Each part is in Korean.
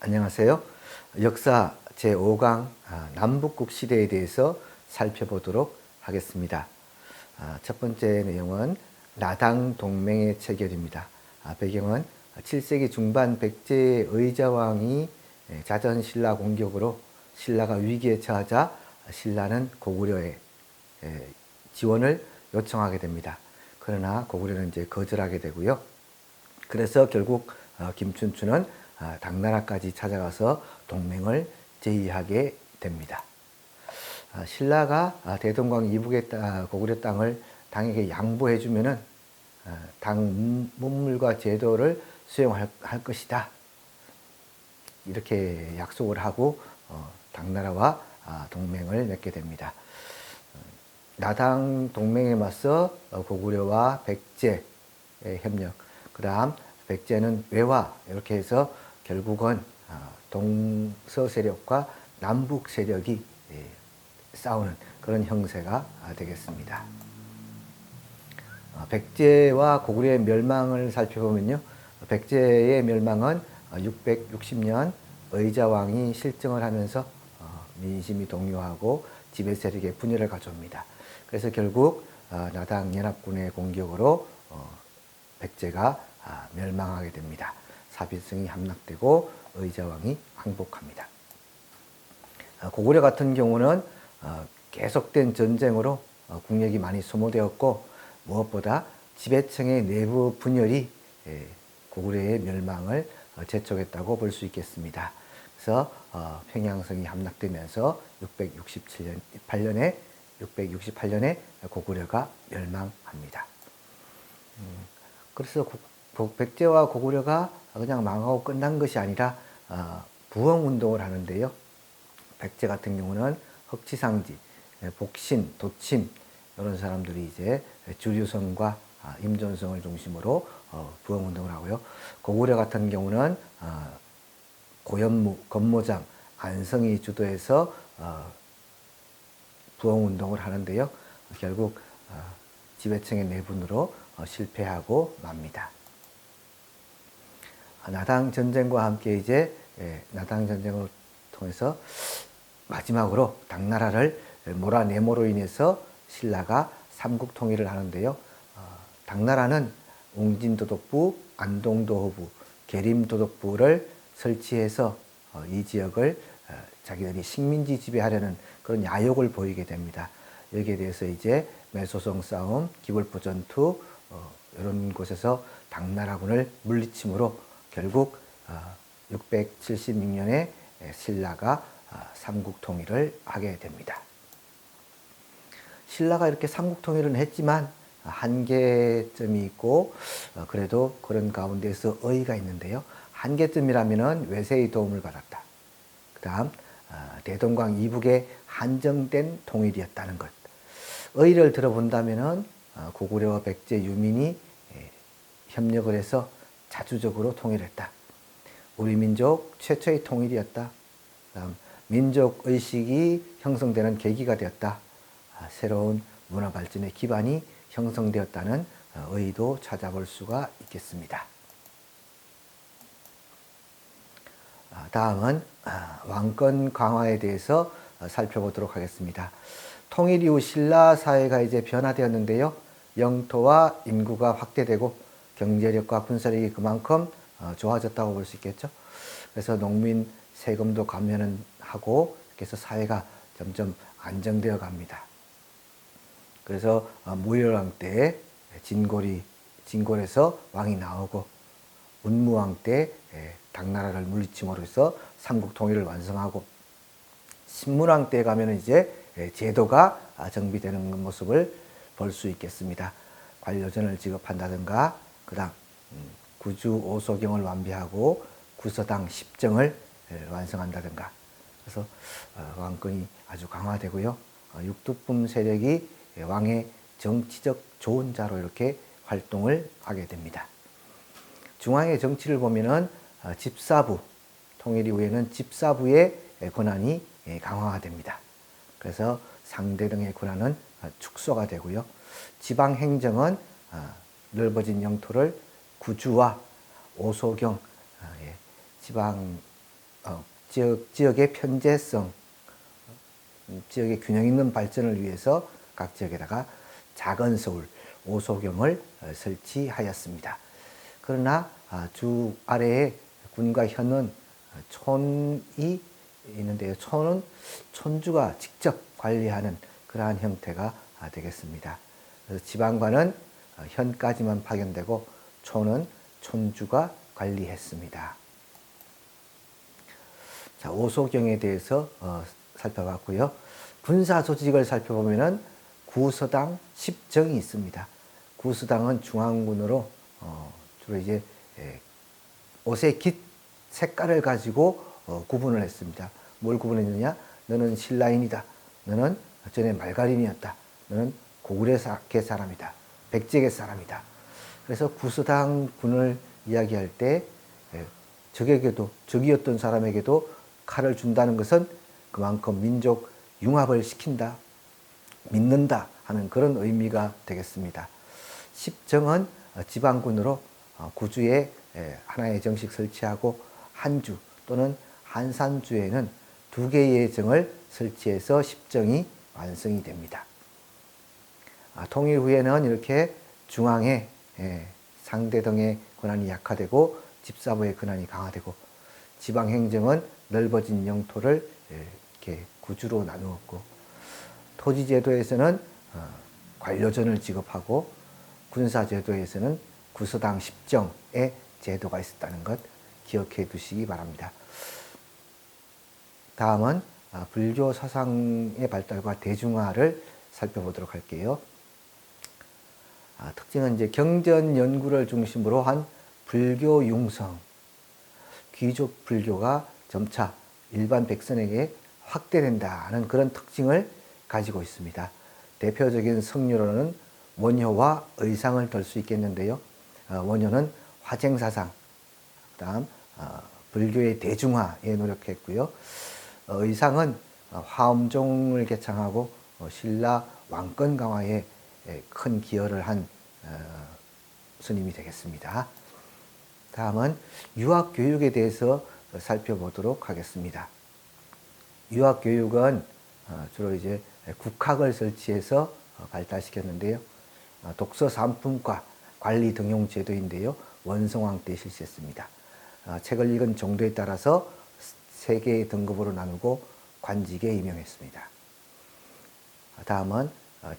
안녕하세요. 역사 제5강 남북국 시대에 대해서 살펴보도록 하겠습니다. 첫 번째 내용은 나당 동맹의 체결입니다. 배경은 7세기 중반 백제의 의자왕이 자전 신라 공격으로 신라가 위기에 처하자 신라는 고구려에 지원을 요청하게 됩니다. 그러나 고구려는 이제 거절하게 되고요. 그래서 결국 김춘추는 당나라까지 찾아가서 동맹을 제의하게 됩니다. 신라가 대동강 이북의 고구려 땅을 당에게 양보해주면은 당 문물과 제도를 수용할 것이다. 이렇게 약속을 하고 당나라와 동맹을 맺게 됩니다. 나당 동맹에 맞서 고구려와 백제의 협력, 그 다음 백제는 외화, 이렇게 해서 결국은 동서 세력과 남북 세력이 싸우는 그런 형세가 되겠습니다. 백제와 고구려의 멸망을 살펴보면요, 백제의 멸망은 660년 의자왕이 실정을 하면서 민심이 동요하고 지배 세력의 분열을 가져옵니다. 그래서 결국 나당 연합군의 공격으로 백제가 멸망하게 됩니다. 사비승이 함락되고 의자왕이 항복합니다. 고구려 같은 경우는 계속된 전쟁으로 국력이 많이 소모되었고, 무엇보다 지배층의 내부 분열이 고구려의 멸망을 재촉했다고 볼 수 있겠습니다. 그래서 평양성이 함락되면서 668년에 고구려가 멸망합니다. 그래서 백제와 고구려가 그냥 망하고 끝난 것이 아니라 부흥운동을 하는데요. 백제 같은 경우는 흑치상지, 복신, 도침 이런 사람들이 이제 주류성과 임존성을 중심으로 부흥운동을 하고요. 고구려 같은 경우는 고현무, 건모장, 안성이 주도해서 부흥운동을 하는데요. 결국 지배층의 내분으로 실패하고 맙니다. 나당 전쟁과 함께 이제 나당 전쟁을 통해서 마지막으로 당나라를 몰아내므로 인해서 신라가 삼국 통일을 하는데요. 당나라는 웅진도독부, 안동도호부, 계림도독부를 설치해서 이 지역을 자기들이 식민지 지배하려는 그런 야욕을 보이게 됩니다. 여기에 대해서 이제 매소성 싸움, 기벌포 전투 이런 곳에서 당나라군을 물리침으로 결국 676년에 신라가 삼국 통일을 하게 됩니다. 신라가 이렇게 삼국 통일은 했지만 한계점이 있고, 그래도 그런 가운데서 의의가 있는데요. 한계점이라면 외세의 도움을 받았다. 그 다음 대동강 이북의 한정된 통일이었다는 것. 의의를 들어본다면 고구려와 백제 유민이 협력을 해서 자주적으로 통일했다. 우리 민족 최초의 통일이었다. 그다음 민족 의식이 형성되는 계기가 되었다. 새로운 문화 발전의 기반이 형성되었다는 의의도 찾아볼 수가 있겠습니다. 다음은 왕권 강화에 대해서 살펴보도록 하겠습니다. 통일 이후 신라 사회가 이제 변화되었는데요. 영토와 인구가 확대되고 경제력과 군사력이 그만큼 좋아졌다고 볼 수 있겠죠. 그래서 농민 세금도 감면은 하고, 그래서 사회가 점점 안정되어 갑니다. 그래서 무열왕 때 진골에서 왕이 나오고, 운무왕 때 당나라를 물리침으로써 삼국 통일을 완성하고, 신문왕 때 가면 이제 제도가 정비되는 모습을 볼 수 있겠습니다. 관료전을 지급한다든가, 그다음 구주 오소경을 완비하고 구서당 10정을 완성한다든가, 그래서 왕권이 아주 강화되고요. 육두품 세력이 왕의 정치적 조언자로 이렇게 활동을 하게 됩니다. 중앙의 정치를 보면은 집사부, 통일 이후에는 집사부의 권한이 강화가 됩니다. 그래서 상대 등의 권한은 축소가 되고요. 지방 행정은 넓어진 영토를 구주와 오소경, 지방 지역의 편재성, 지역의 균형 있는 발전을 위해서 각 지역에다가 작은 서울, 오소경을 설치하였습니다. 그러나 주 아래에 군과 현은 촌이 있는데요. 촌은 촌주가 직접 관리하는 그러한 형태가 되겠습니다. 그래서 지방관은 현까지만 파견되고 촌은 촌주가 관리했습니다. 자, 오소경에 대해서 살펴봤고요. 군사 조직을 살펴보면은 구서당 10정이 있습니다. 구서당은 중앙군으로 주로 이제 옷의 깃 색깔을 가지고 구분을 했습니다. 뭘 구분했느냐? 너는 신라인이다. 너는 전에 말갈인이었다. 너는 고구려계 사람이다. 백제계 사람이다. 그래서 구서당군을 이야기할 때 적에게도, 적이었던 사람에게도 칼을 준다는 것은 그만큼 민족 융합을 시킨다, 믿는다 하는 그런 의미가 되겠습니다. 십정은 지방군으로 구주에 하나의 정식 설치하고 한주 또는 한산주에는 2개의 정을 설치해서 십정이 완성이 됩니다. 통일 후에는 이렇게 중앙에 상대등의 권한이 약화되고 집사부의 권한이 강화되고 지방행정은 넓어진 영토를 이렇게 구주로 나누었고 토지제도에서는 관료전을 지급하고 군사제도에서는 구서당 10정의 제도가 있었다는 것 기억해 두시기 바랍니다. 다음은 불교 사상의 발달과 대중화를 살펴보도록 할게요. 특징은 이제 경전 연구를 중심으로 한 불교 융성, 귀족 불교가 점차 일반 백성에게 확대된다는 그런 특징을 가지고 있습니다. 대표적인 성류로는 원효와 의상을 들 수 있겠는데요. 원효는 화쟁사상, 그다음 불교의 대중화에 노력했고요. 의상은 화엄종을 개창하고 신라 왕권 강화에 큰 기여를 한 스님이 되겠습니다. 다음은 유학교육에 대해서 살펴보도록 하겠습니다. 유학교육은 주로 이제 국학을 설치해서 발달시켰는데요. 독서 삼품과 관리 등용 제도인데요. 원성왕 때 실시했습니다. 책을 읽은 정도에 따라서 3개의 등급으로 나누고 관직에 임명했습니다. 다음은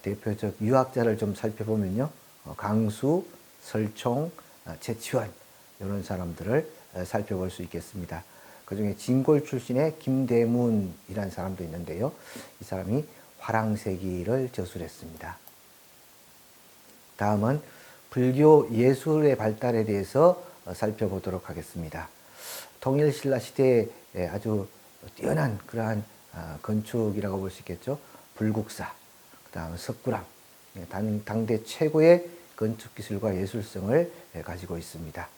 대표적 유학자를 좀 살펴보면요. 강수, 설총, 최치원 이런 사람들을 살펴볼 수 있겠습니다. 그 중에 진골 출신의 김대문이라는 사람도 있는데요. 이 사람이 화랑세기를 저술했습니다. 다음은 불교 예술의 발달에 대해서 살펴보도록 하겠습니다. 통일신라 시대에 아주 뛰어난 그러한 건축이라고 볼 수 있겠죠. 불국사, 그 다음 석굴암, 당대 최고의 건축기술과 예술성을 가지고 있습니다.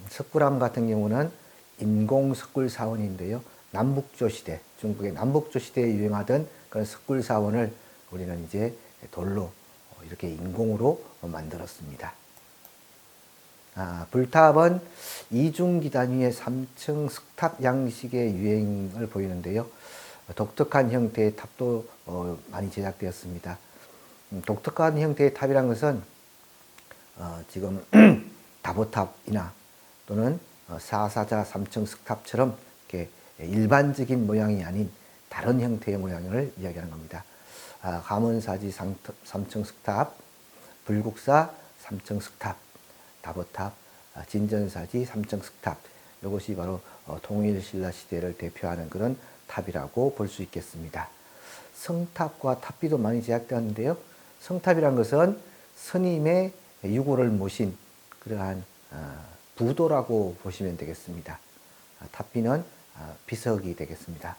석굴암 같은 경우는 인공석굴사원인데요. 남북조 시대, 중국의 남북조 시대에 유행하던 그런 석굴사원을 우리는 이제 돌로 이렇게 인공으로 만들었습니다. 불탑은 이중기단 위에 3층 석탑 양식의 유행을 보이는데요. 독특한 형태의 탑도 많이 제작되었습니다. 독특한 형태의 탑이란 것은 지금 다보탑이나 또는 사사자 3층 석탑처럼 이렇게 일반적인 모양이 아닌 다른 형태의 모양을 이야기하는 겁니다. 가문사지 3층 석탑, 불국사 3층 석탑, 다보탑, 진전사지 3층 석탑, 이것이 바로 통일신라 시대를 대표하는 그런 탑이라고 볼 수 있겠습니다. 성탑과 탑비도 많이 제작되었는데요. 성탑이란 것은 스님의 유고를 모신 그러한 부도라고 보시면 되겠습니다. 탑비는 비석이 되겠습니다.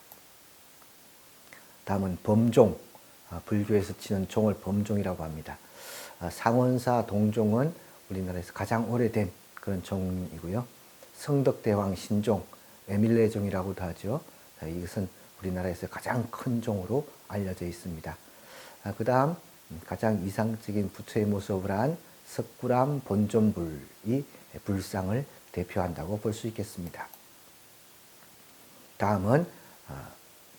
다음은 범종, 불교에서 치는 종을 범종이라고 합니다. 상원사 동종은 우리나라에서 가장 오래된 그런 종이고요. 성덕대왕 신종, 에밀레종이라고도 하죠. 이것은 우리나라에서 가장 큰 종으로 알려져 있습니다. 그 다음 가장 이상적인 부처의 모습을 한 석굴암 본존불이 불상을 대표한다고 볼 수 있겠습니다. 다음은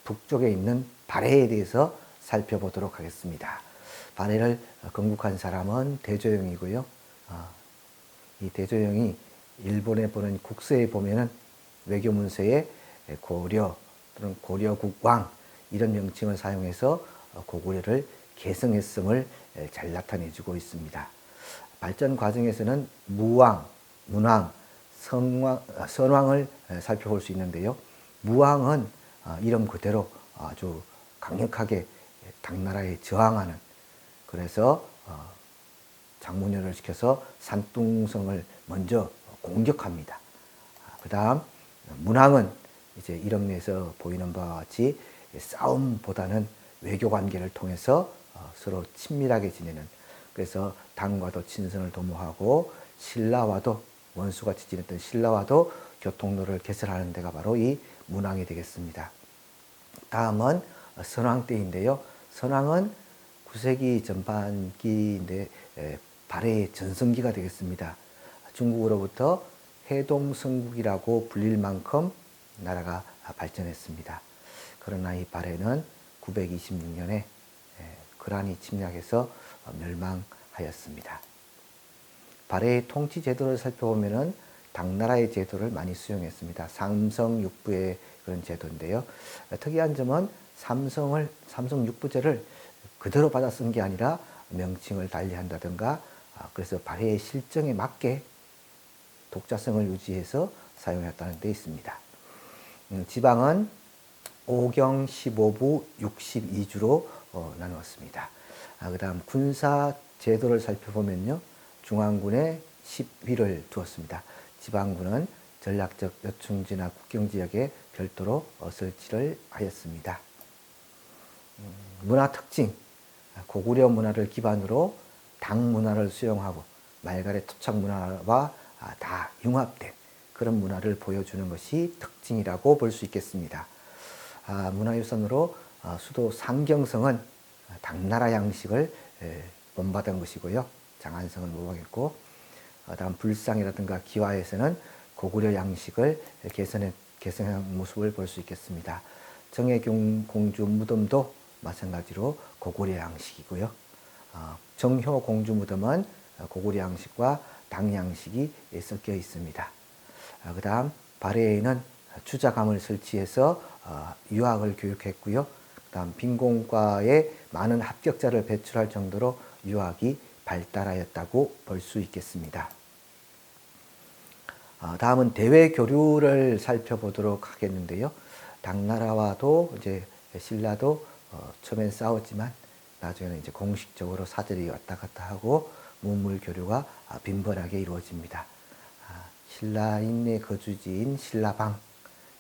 북쪽에 있는 발해에 대해서 살펴보도록 하겠습니다. 발해를 건국한 사람은 대조영이고요. 이 대조영이 일본에 보는 국서에 보면은 외교 문서에 고려 또는 고려국왕 이런 명칭을 사용해서 고구려를 계승했음을 잘 나타내주고 있습니다. 발전 과정에서는 무왕, 문왕, 선왕을 살펴볼 수 있는데요. 무왕은 이름 그대로 아주 강력하게 당나라에 저항하는, 그래서 장문여를 시켜서 산둥성을 먼저 공격합니다. 그 다음 문왕은 이제 이름 내에서 보이는 바와 같이 싸움보다는 외교 관계를 통해서 서로 친밀하게 지내는, 그래서 당과도 친선을 도모하고 신라와도 원수같이 지냈던 신라와도 교통로를 개설하는 데가 바로 이 문왕이 되겠습니다. 다음은 선왕 때인데요. 선왕은 9세기 전반기인데 발해의 전성기가 되겠습니다. 중국으로부터 해동성국이라고 불릴 만큼 나라가 발전했습니다. 그러나 이 발해는 926년에 거란이 침략해서 멸망하였습니다. 발해의 통치 제도를 살펴보면은 당나라의 제도를 많이 수용했습니다. 삼성육부의 그런 제도인데요. 특이한 점은 삼성육부제를 그대로 받아 쓴 게 아니라 명칭을 달리한다든가, 그래서 발해의 실정에 맞게 독자성을 유지해서 사용했다는 데 있습니다. 지방은 5경 15부 62주로 나누었습니다. 그 다음 군사 제도를 살펴보면요. 중앙군에 10위를 두었습니다. 지방군은 전략적 요충지나 국경지역에 별도로 설치를 하였습니다. 문화 특징, 고구려 문화를 기반으로 당 문화를 수용하고 말갈의 토착 문화와 다 융합된 그런 문화를 보여주는 것이 특징이라고 볼 수 있겠습니다. 문화유산으로 수도 상경성은 당나라 양식을 본받은 것이고요. 장안성은 못 받겠고, 다음 불상이라든가 기와에서는 고구려 양식을 개선한 모습을 볼 수 있겠습니다. 정혜경 공주 무덤도 마찬가지로 고구려 양식이고요. 정효 공주 무덤은 고구려 양식과 당 양식이 섞여 있습니다. 그 다음 발해에는 주자감을 설치해서 유학을 교육했고요. 그 다음 빈공과에 많은 합격자를 배출할 정도로 유학이 발달하였다고 볼 수 있겠습니다. 다음은 대외 교류를 살펴보도록 하겠는데요. 당나라와도 이제 신라도 처음엔 싸웠지만 나중에는 이제 공식적으로 사절이 왔다 갔다 하고 문물 교류가 빈번하게 이루어집니다. 신라인의 거주지인 신라방,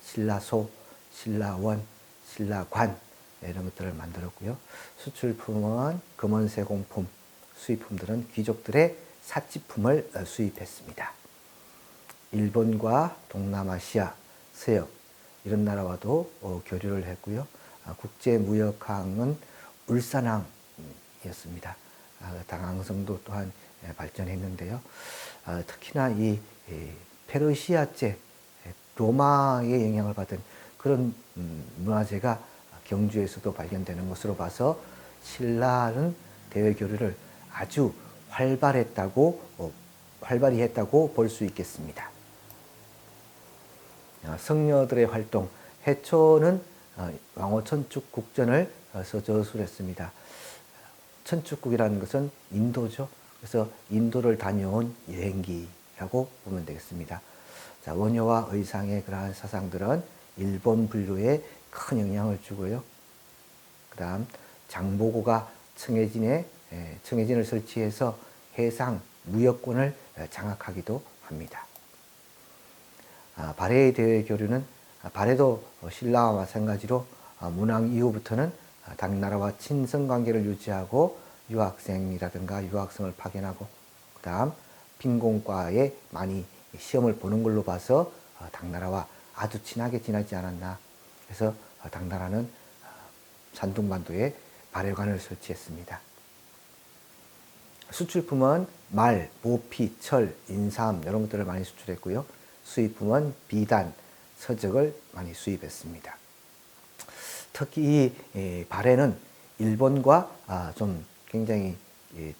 신라소, 신라원, 신라관 이런 것들을 만들었고요. 수출품은 금원세공품, 수입품들은 귀족들의 사치품을 수입했습니다. 일본과 동남아시아, 서역 이런 나라와도 교류를 했고요. 국제무역항은 울산항이었습니다. 당항성도 또한 발전했는데요. 특히나 이 페르시아제, 로마의 영향을 받은 그런 문화재가 경주에서도 발견되는 것으로 봐서 신라는 대외 교류를 아주 활발히 했다고 볼 수 있겠습니다. 성녀들의 활동, 해초는 왕호 천축 국전을 서저술했습니다. 천축국이라는 것은 인도죠. 그래서 인도를 다녀온 여행기라고 보면 되겠습니다. 자, 원효와 의상의 그러한 사상들은 일본 분류에 큰 영향을 주고요. 그 다음 장보고가 청해진을 설치해서 해상 무역권을 장악하기도 합니다. 발해의 대외 교류는 발해도 신라와 마찬가지로 문왕 이후부터는 당나라와 친선 관계를 유지하고 유학생이라든가 유학생을 파견하고, 그 다음 빈공과에 많이 시험을 보는 걸로 봐서 당나라와 아주 친하게 지내지 않았나. 그래서 당나라는 산둥반도에 발해관을 설치했습니다. 수출품은 말, 모피, 철, 인삼 이런 것들을 많이 수출했고요. 수입품은 비단, 서적을 많이 수입했습니다. 특히 이 발해는 일본과 좀 굉장히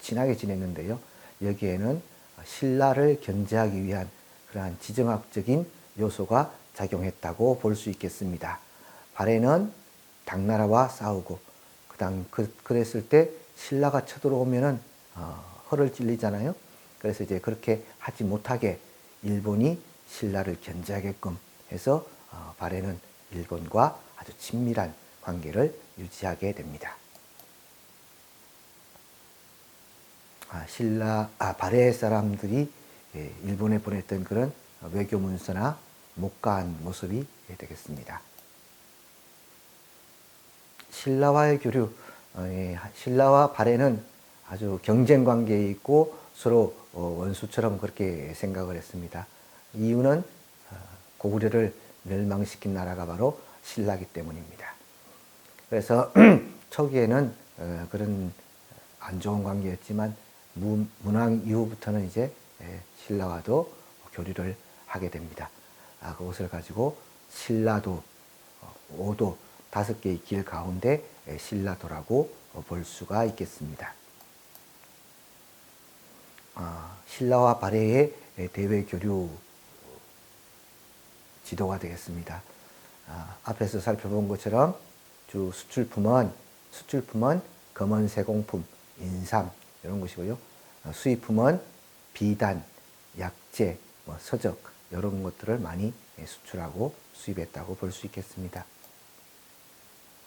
친하게 지냈는데요. 여기에는 신라를 견제하기 위한 그러한 지정학적인 요소가 작용했다고 볼 수 있겠습니다. 발해는 당나라와 싸우고 그랬을 때 신라가 쳐들어오면은 허를 찔리잖아요. 그래서 이제 그렇게 하지 못하게 일본이 신라를 견제하게끔 해서 발해는 일본과 아주 친밀한 관계를 유지하게 됩니다. 발해 사람들이 일본에 보냈던 그런 외교 문서나 목가한 모습이 되겠습니다. 신라와의 교류, 신라와 발해는 아주 경쟁 관계에 있고 서로 원수처럼 그렇게 생각을 했습니다. 이유는 고구려를 멸망시킨 나라가 바로 신라기 때문입니다. 그래서 초기에는 그런 안 좋은 관계였지만 문왕 이후부터는 이제 신라와도 교류를 하게 됩니다. 그것을 가지고 신라도, 오도 5개의 길 가운데 신라도라고 볼 수가 있겠습니다. 신라와 발해의 대외 교류 지도가 되겠습니다. 앞에서 살펴본 것처럼 주 수출품은 검은 세공품, 인삼 이런 것이고요. 수입품은 비단, 약재, 서적 이런 것들을 많이 수출하고 수입했다고 볼 수 있겠습니다.